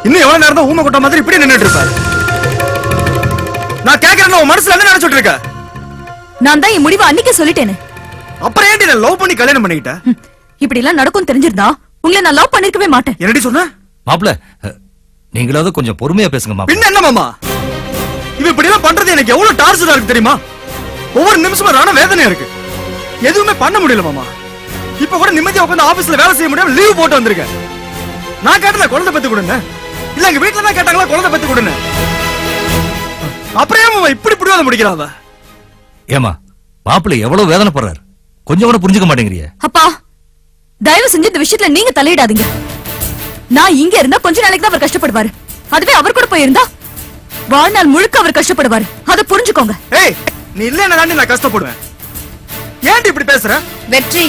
இன்னும் எவ்வளவு நேரம் தான் ஊமை கொட்ட மாதிரி இப்படி நின்னுட்டு இருப்பாரு? நான் கேக்குறேன், உன் மனசுல என்ன நினைச்சிட்டு இருக்க? நான் தான் என் முடிவை அன்னைக்கே சொல்லிட்டேனே. அப்புறம் ஏன்டி நான் லவ் பண்ணி கல்யாணம் பண்ணிக்கிட்டேன்? இப்படி எல்லாம் நடக்கும் தெரிஞ்சிருந்தா உங்களை நான் லவ் பண்ணிருக்கவே மாட்டேன். என்னடி சொன்ன? மாப்ள, நீங்களாவது கொஞ்சம் பொறுமையா பேசுங்க மாப்ள. பின்ன என்ன மாமா, இவ இப்படி எல்லாம் பண்றது எனக்கு எவ்வளவு டார்ச்சரா இருக்கு தெரியுமா? ஒவ்வொரு நிமிஷமும் ராண வேதனையா இருக்கு. எதுவுமே பண்ண முடியல மாமா. இப்ப கூட நிம்மதியா உட்கார்ந்து ஆபீஸ்ல வேலை செய்ய முடியாம லீவ் போட்டு வந்திருக்கேன். நான் கேட்டேன் குழந்தை பெத்து கொடுங்க, இல்ல எங்க வீட்டுல தான் கேட்டாங்களா குழந்தை பெத்து கொடுங்க. அப்புறம் ஏன் இப்படி பிடிவாத முடிக்கிறாவ? ஏமா மாப்பிள்ளை எவ்வளவு வேதனைப்படுறாரு, கொஞ்சம் கூட புரிஞ்சுக்க மாட்டேங்கிறிய. அப்பா, தயவு செஞ்சு இந்த விஷயத்துல நீங்க தலையிடாதீங்க. நான் இங்க இருந்தா கொஞ்ச நாளைக்கு தான் அவர் கஷ்டப்படுவாரு. அதுவே அவர் கூட போயிருந்தா வாழ்நாள் முழுக்க அவர் கஷ்டப்படுவாரு. அதை புரிஞ்சுக்கோங்க. ஏய், நீ இல்லன்னா தாண்டி நான் கஷ்டப்படுவேன். ஏன்டி இப்படி பேசுற? வெற்றி,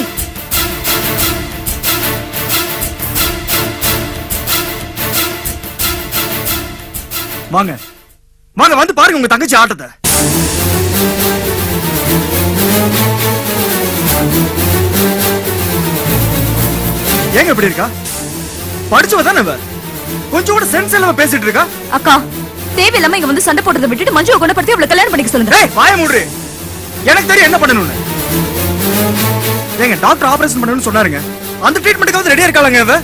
வாங்க வாங்க, வந்து பாருங்க உங்க தங்கச்சி ஆட்டத்தை. ஏங்க இப்படி இருக்கா? படிச்சவ தானே இவ, கொஞ்சம் கூட சென்ஸ் இல்லாம பேசிட்டு இருக்கா. அக்கா, தேவையில்லாம இங்க வந்து சண்டை போடுறதை விட்டுட்டு மஞ்சுவை குணப்படுத்தி அவளை கல்யாணம் பண்ணிக்க சொல்லுங்க. ஏய், வாய மூடு. எனக்கு தெரியும் என்ன பண்ணணும்னு. ஏங்க டாக்டர் ஆபரேஷன் பண்ணணும்னு சொன்னாருங்க. அந்த ட்ரீட்மென்ட்க்கு ரெடியா இருக்காங்க இவ.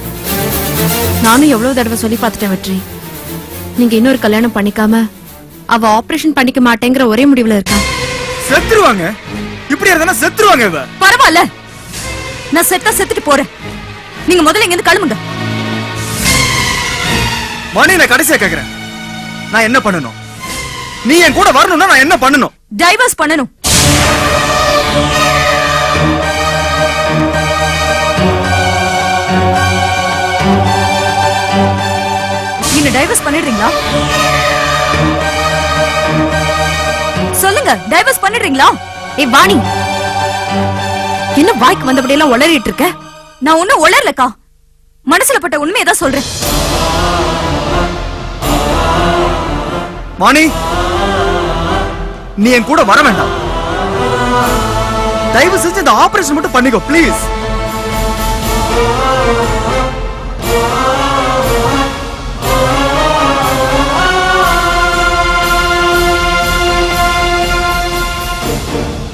நானும் எவ்வளவு தடவை சொல்லி பார்த்துட்டேன் வெற்றி. நீங்க இன்னொரு கல்யாணம் பண்ணிக்காம அவ ஆபரேஷன் பண்ணிக்க மாட்டேங்கிற ஒரே முடிவுல இருக்கா. செத்துருவாங்க, இப்படி இருந்தா செத்துருவாங்க இவ. பரவாயில்ல, நான் செத்தா செத்துட்டு போறேன். நீங்க முதல்ல இங்க இருந்து கிளம்புங்க. மணி, நான் கடைசியா கேக்குறேன், நான் என்ன பண்ணணும்? நீ என் கூட வரணும்னா நான் என்ன பண்ணணும்? டைவர்ஸ் பண்ணணும். நீங்க டைவர்ஸ் பண்ணிடுறீங்களா? சொல்லுங்க, டைவர்ஸ் பண்ணிடுறீங்களா? ஏய் வாணி, என்ன வாய்க்கு வந்தபடி எல்லாம் உளறிட்டு இருக்க? நான் ஒண்ணும் உளரலக்கா, மனசுல பட்ட உண்மையை தான் சொல்றேன். மணி, நீ என் கூட வர வேண்டாம். தயவு செஞ்சு இந்த ஆபரேஷன் மட்டும் பண்ணிக்கோ ப்ளீஸ்.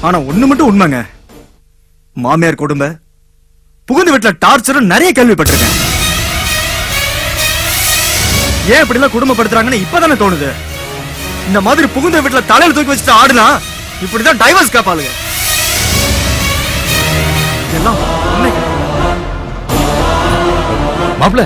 ஆனா ஒண்ணு மட்டும் உண்மைங்க, மாமியார் கொடுமை, புகுந்து வீட்டுல டார்ச்சரும் நிறைய கேள்விப்பட்டிருக்கேன். ஏன் இப்படி எல்லாம் குடும்பப்படுத்துறாங்கன்னு இப்பதானே தோணுது. இந்த மாதிரி புகுந்த வீட்டுல தலையில தூக்கி வச்சுட்டு ஆடுனா இப்படிதான் டைவர்ஸ் கேப்பாளுங்க. மாப்ள,